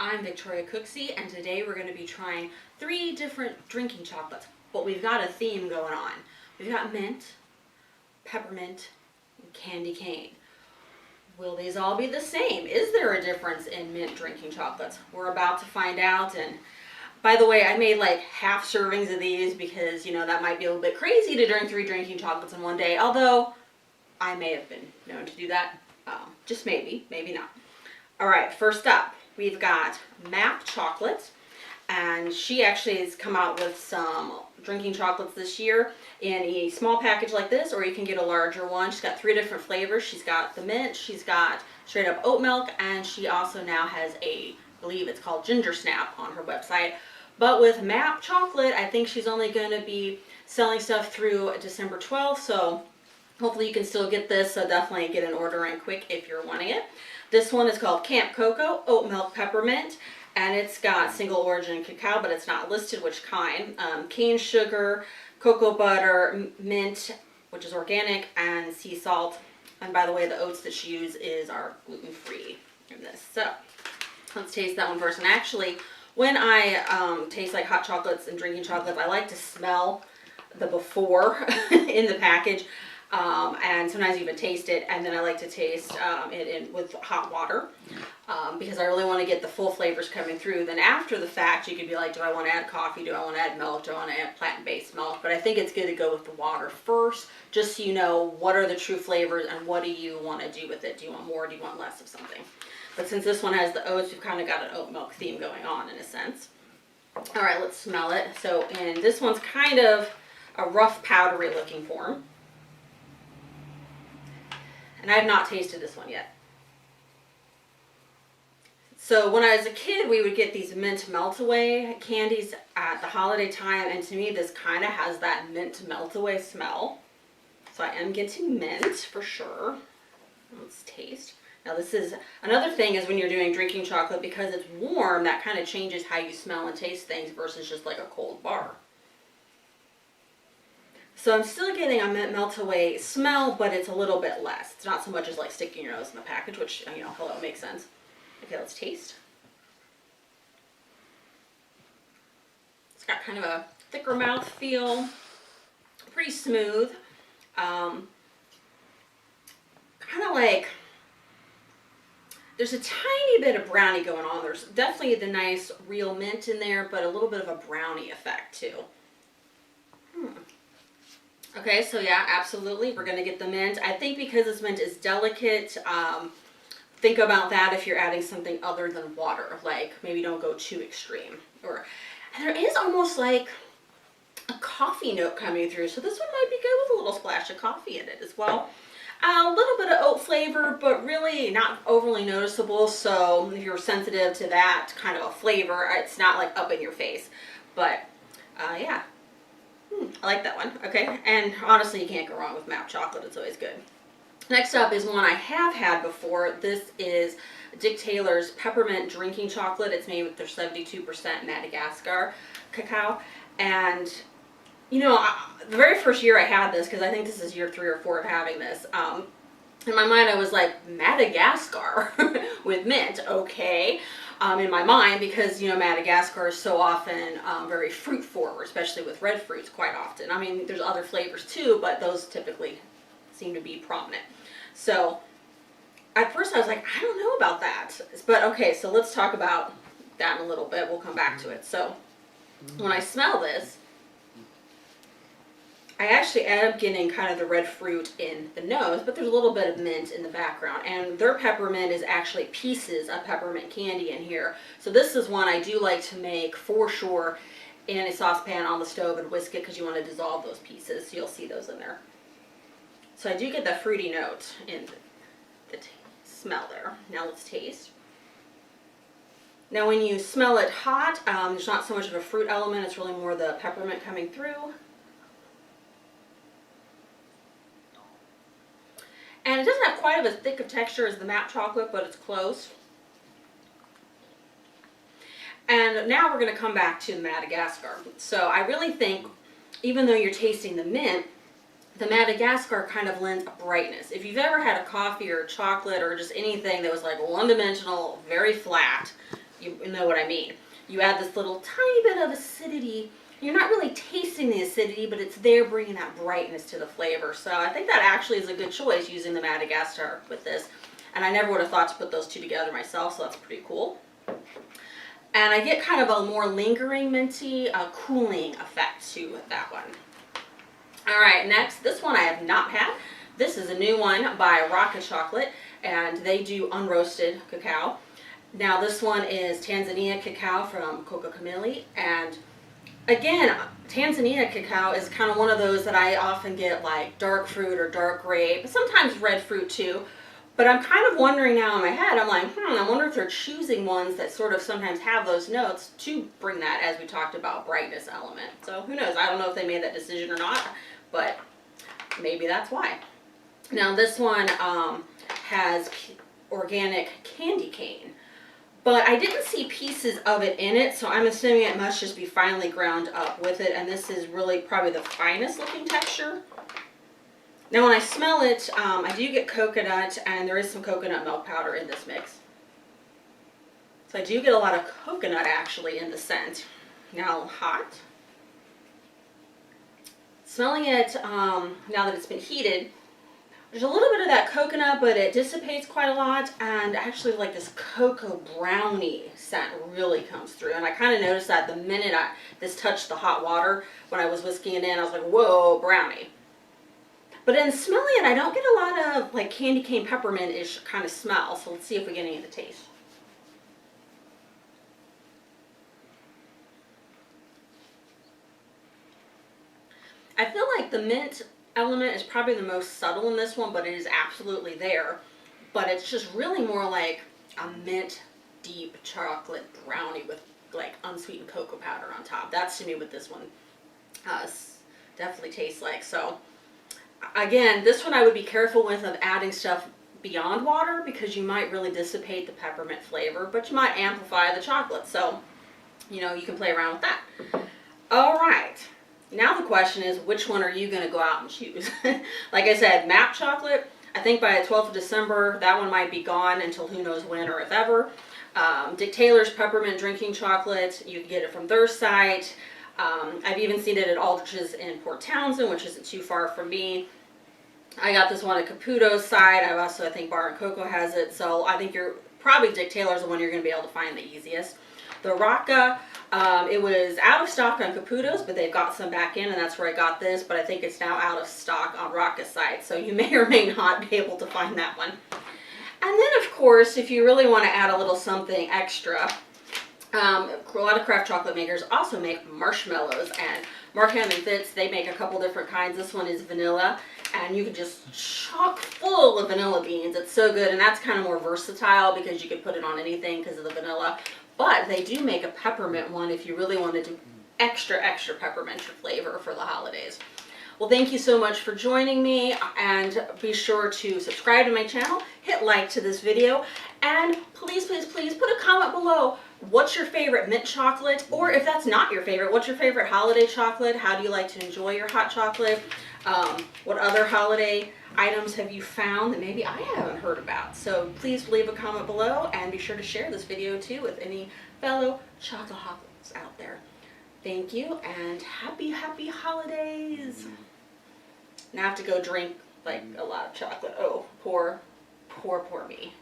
I'm Victoria Cooksey, and today we're going to be trying 3 different drinking chocolates, but we've got a theme going on. We've got mint, peppermint, and candy cane. Will these all be the same? Is there a difference in mint drinking chocolates? We're about to find out. And by the way, I made like half servings of these because, that might be a little bit crazy to drink 3 drinking chocolates in one day, although I may have been known to do that. Just maybe not. All right, first up, we've got MAP chocolate, and she actually has come out with some drinking chocolates this year in a small package like this, or you can get a larger one. She's got 3 different flavors. She's got the mint, she's got straight up oat milk, and she also now has I believe it's called Ginger Snap on her website. But with MAP chocolate, I think she's only going to be selling stuff through December 12th, so hopefully you can still get this, so definitely get an order in quick if you're wanting it. This one is called Camp Coco, Oat Milk Peppermint, and it's got single origin cacao, but it's not listed which kind. Cane sugar, cocoa butter, mint, which is organic, and sea salt. And by the way, the oats that she uses are gluten-free in this. So let's taste that one first. And actually, when I taste like hot chocolates and drinking chocolates, I like to smell the before in the package. And sometimes even taste it, and then I like to taste it with hot water because I really want to get the full flavors coming through. Then after the fact, you could be like, do I want to add coffee? Do I want to add milk? Do I want to add plant-based milk? But I think it's good to go with the water first, just so you know what are the true flavors and what do you want to do with it. Do you want more? Do you want less of something? But since this one has the oats, we've kind of got an oat milk theme going on in a sense. All right, let's smell it. So, and this one's kind of a rough powdery looking form. And I have not tasted this one yet. So when I was a kid, we would get these mint melt-away candies at the holiday time, and to me this kind of has that mint melt-away smell. So I am getting mint for sure. Let's taste. Now this is, another thing is when you're doing drinking chocolate, because it's warm, that kind of changes how you smell and taste things versus just like a cold bar. So I'm still getting a mint melt-away smell, but it's a little bit less. It's not so much as like sticking your nose in the package, which, hello, makes sense. Okay, let's taste. It's got kind of a thicker mouth feel, pretty smooth. Kind of like, there's a tiny bit of brownie going on. There's definitely the nice real mint in there, but a little bit of a brownie effect too. Okay, so yeah, absolutely, we're going to get the mint. I think because this mint is delicate, think about that if you're adding something other than water. Like, maybe don't go too extreme. And there is almost like a coffee note coming through, so this one might be good with a little splash of coffee in it as well. A little bit of oat flavor, but really not overly noticeable, so if you're sensitive to that kind of a flavor, it's not like up in your face. But, yeah. I like that one. Okay, and honestly, you can't go wrong with MAP chocolate. It's always good. Next up is one I have had before. This is Dick Taylor's Peppermint drinking chocolate. It's made with their 72% Madagascar cacao. And, the very first year I had this, because I think this is year 3 or 4 of having this, in my mind I was like, Madagascar with mint, okay. In my mind, because Madagascar is so often very fruit forward, especially with red fruits quite often. I mean, there's other flavors too, but those typically seem to be prominent. So at first I was like, I don't know about that, but okay, so let's talk about that in a little bit. We'll come back to it. So when I smell this, I actually end up getting kind of the red fruit in the nose, but there's a little bit of mint in the background. And their peppermint is actually pieces of peppermint candy in here. So this is one I do like to make for sure in a saucepan on the stove and whisk it, because you want to dissolve those pieces. So you'll see those in there. So I do get that fruity note in the smell there. Now let's taste. Now when you smell it hot, there's not so much of a fruit element. It's really more the peppermint coming through. And it doesn't have quite of as thick of texture as the MAP chocolate, but it's close. And now we're going to come back to the Madagascar. So I really think, even though you're tasting the mint, the Madagascar kind of lends a brightness. If you've ever had a coffee or a chocolate or just anything that was like one-dimensional, very flat, you know what I mean. You add this little tiny bit of acidity. You're not really tasting the acidity, but it's there bringing that brightness to the flavor. So I think that actually is a good choice using the Madagascar with this. And I never would have thought to put those two together myself, so that's pretty cool. And I get kind of a more lingering minty, cooling effect too with that one. All right, next, this one I have not had. This is a new one by Raaka Chocolate, and they do unroasted cacao. Now this one is Tanzania Cacao from Coco, and again, Tanzania Cacao is kind of one of those that I often get like dark fruit or dark grape, sometimes red fruit too. But I'm kind of wondering now in my head, I'm like, I wonder if they're choosing ones that sort of sometimes have those notes to bring that, as we talked about, brightness element. So who knows? I don't know if they made that decision or not, but maybe that's why. Now this one has organic candy cane. But I didn't see pieces of it in it, so I'm assuming it must just be finely ground up with it, and this is really probably the finest looking texture. Now when I smell it, I do get coconut, and there is some coconut milk powder in this mix. So I do get a lot of coconut actually in the scent. Now hot. Smelling it, now that it's been heated, there's a little bit of that coconut, but it dissipates quite a lot, and actually like this cocoa brownie scent really comes through. And I kind of noticed that the minute this touched the hot water when I was whisking it in, I was like, whoa, brownie. But in smelling it, I don't get a lot of like candy cane peppermint-ish kind of smell, so let's see if we get any of the taste. I feel like the mint element is probably the most subtle in this one, but it is absolutely there. But it's just really more like a mint deep chocolate brownie with like unsweetened cocoa powder on top. That's to me what this one definitely tastes like. So again, this one I would be careful with of adding stuff beyond water, because you might really dissipate the peppermint flavor, but you might amplify the chocolate. So, you know, you can play around with that. All right. Now the question is, which one are you going to go out and choose? Like I said, Map Chocolate, I think by the 12th of December, that one might be gone until who knows when or if ever. Dick Taylor's Peppermint Drinking Chocolate, you can get it from their site. I've even seen it at Aldrich's in Port Townsend, which isn't too far from me. I got this one at Caputo's site. I think Bar and Coco has it. So I think probably Dick Taylor's the one you're going to be able to find the easiest. The Raaka, it was out of stock on Caputo's, but they've got some back in, and that's where I got this. But I think it's now out of stock on Raaka's site, so you may or may not be able to find that one. And then, of course, if you really want to add a little something extra, a lot of craft chocolate makers also make marshmallows, and Markham and Fitz, they make a couple different kinds. This one is vanilla, and you can just chock full of vanilla beans. It's so good, and that's kind of more versatile because you can put it on anything because of the vanilla. But they do make a peppermint one if you really want to do extra peppermint flavor for the holidays. Well, thank you so much for joining me, and be sure to subscribe to my channel, hit like to this video, and please, please, please put a comment below. What's your favorite mint chocolate? Or if that's not your favorite, what's your favorite holiday chocolate? How do you like to enjoy your hot chocolate? What other holiday items have you found that maybe I haven't heard about? So please leave a comment below, and be sure to share this video too with any fellow chocoholics out there. Thank you, and happy holidays. Now I have to go drink like a lot of chocolate. Oh, poor me.